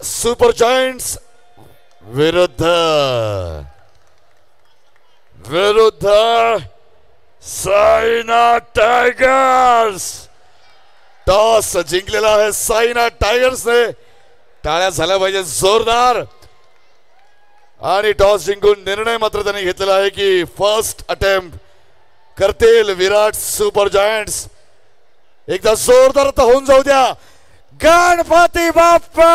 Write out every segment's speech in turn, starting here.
Super giants विरुद्ध Saina tigers. Toss जिंकलेला आहे सायना टायगर्सने. टाळ्या झाल्या पाहिजे जोरदार. आणि टॉस जिंकून निर्णय मात्र त्यांनी घेतलेला आहे की फर्स्ट अटेम्प्ट करतील विराट सुपर जायंट्स. एकदा जोरदार आता होऊन जाऊ द्या. गणपती बाप्पा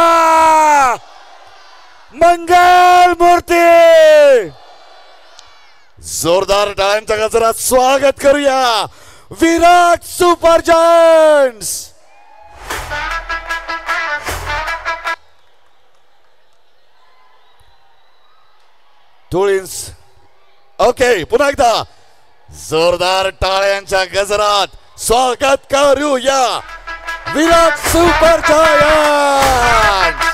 मंगल मूर्ती. जोरदार टाळ्यांच्या गजरात स्वागत करूया विराट सुपर जायंट्स. टूलिन्स ओके. पुन्हा एकदा जोरदार टाळ्यांच्या गजरात स्वागत करूया विराट सुपर जायंट्स.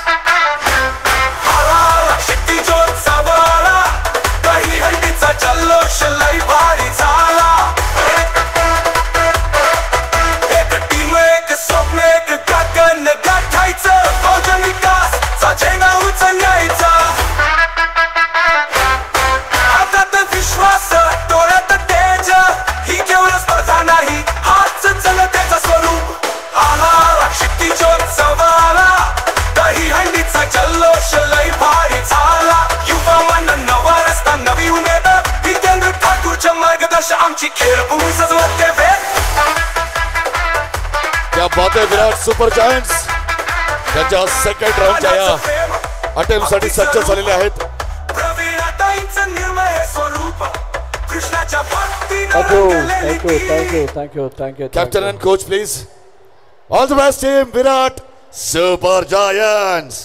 जल्लोष लई भारी झाला. एक टीम एक स्वप्न एक गगन गाठायचं. फौजन विकासचा झेंडा उचलायचा. हातात विश्वास डोळ्यात तेज. ही केवळ स्पर्धा नाही हाच जनतेचं स्वरूप. आला क्षितिजोत्सव आला. दही हंडीचा जल्लोष लई भारी झाला. युवा मन नवा रस्ता नवी उमेद. जितेंद्र ठाकूरच्या मार्गदर्शन आमची खेळभूमी सजवते वेळ. क्या बात आहे. विराट सुपर जायंट्स त्यांच्या सेकंड राऊंडच्या या अटेम्प्टसाठी सज्ज झालेले आहेत. प्रवीणाताईंचं निर्मळ स्वरूप कृष्णाच्या thank you. Captain and coach please. All the best team Virat super giants.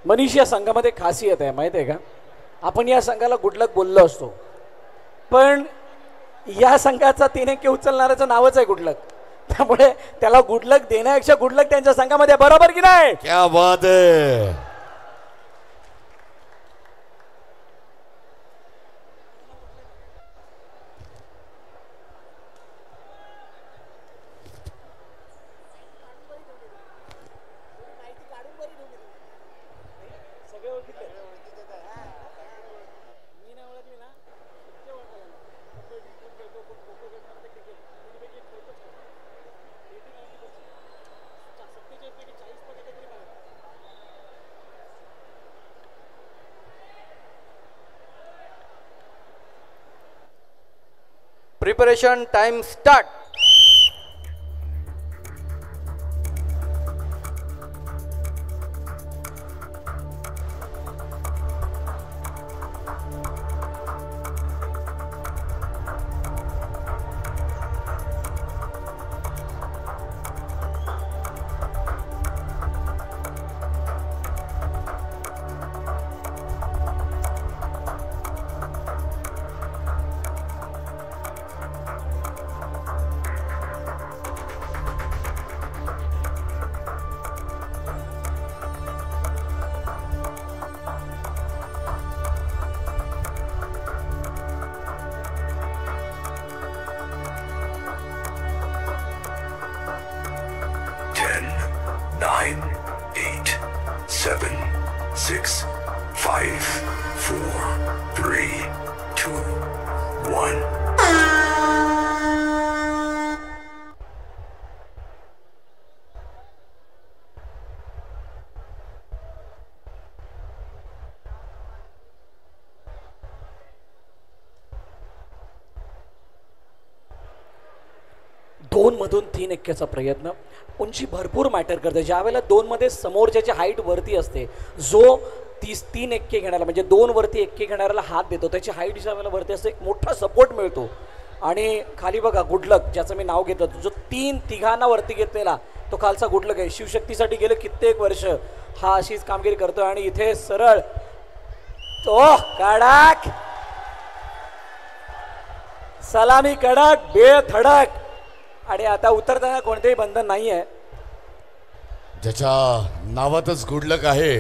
Manish या संघामध्ये खासियत आहे माहिती आहे का. आपण या संघाला गुड लक बोललो असतो पण या संघाचा 3 अंक उचलणाऱ्याचं नावच आहे गुड लक. त्यामुळे त्याला गुड लक देण्यापेक्षा गुड लक त्यांच्या संघामध्ये बरोबर की नाही. क्या बात है. Preparation time start. दोन मधून 3 अंकाचा प्रयत्न. उंची भरपूर मॅटर करते. ज्यावेळेला 2 मध्ये समोरच्याची हाईट वरती असते. जो 3 अंके घेणारा म्हणजे 2 वरती अंके घेणाऱ्याला हात देतो त्याची हाईट ज्यावेळेला वरती असते एक मोठा सपोर्ट मिळतो. आणि खाली बघा गुडलक ज्याचं मी नाव घेतलं जो 3 तिघांना वरती घेतलेला तो खालचा गुडलक आहे. शिवशक्तीसाठी गेले कित्येक वर्ष हा अशीच कामगिरी करतो. आणि इथे सरळ तो कडक सलामी कडक बेधडक. आणि आता उतरताना कोणतेही बंधन नाही आहे. ज्याच्या नावातच गुडलक आहे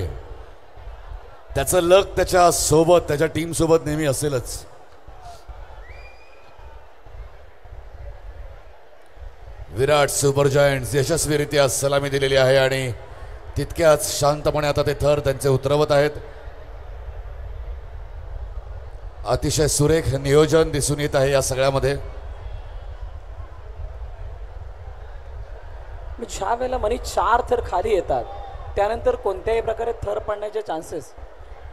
त्याचं लक त्याच्या सोबत त्याच्या टीम सोबत नेहमी असेलच. विराट सुपर जायंट्स यशस्वीरित्या सलामी दिलेली आहे आणि तितक्याच शांतपणे आता ते थर त्यांचे उतरवत आहेत. अतिशय सुरेख नियोजन दिसून येत आहे या सगळ्यामध्ये. ज्या वेळेला मनी 4 थर खाली येतात त्यानंतर कोणत्याही प्रकारे थर पडण्याचे चान्सेस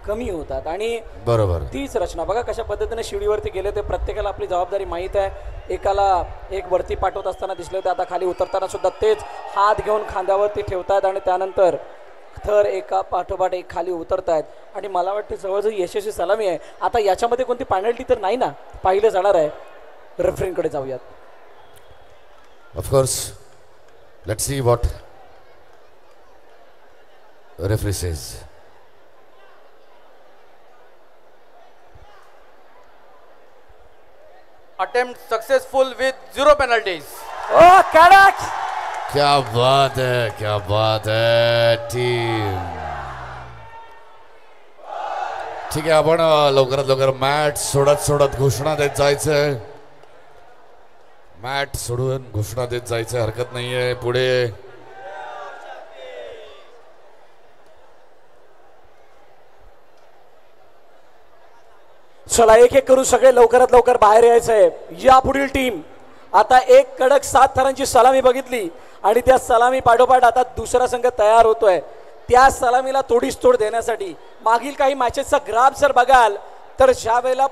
कमी होतात आणि बरोबर तीच रचना बघा कशा पद्धतीने शिडीवरती गेले ते. प्रत्येकाला आपली जबाबदारी माहीत आहे. एकाला एक वरती पाठवत असताना दिसले होते, आता खाली उतरताना सुद्धा तेच हात घेऊन खांद्यावरती ठेवतात आणि त्यानंतर थर एका पाठोपाठ एक खाली उतरतायत आणि मला वाटतं जवळजवळ यशस्वी सलामी आहे. आता याच्यामध्ये कोणती पेनल्टी तर नाही ना पाहिलं जाणार आहे. रेफरींकडे जाऊयात. Of course let's see what referee says. Attempt successful with 0 penalties. ओ कडक. क्या बात है, क्या बात है टीम. ठीक आहे, आपण लवकरात लवकर मॅट सोडत घोषणा देत जायचंय. मॅट सोडून घोषणा देत जायचंय, हरकत नाहीये. पुढे चला एक एक करून सगळे लवकरात लवकर बाहेर यायचंय. या पुढील टीम आता एक कडक 7 थरांची सलामी बघितली आणि त्या सलामी पाठोपाठ आता दुसरा संघ तयार होतोय. त्या सलामीला तोडीस तोड देण्यासाठी मागील काही मॅचेसचा ग्राफ जर बघाल तर ज्या वेळेला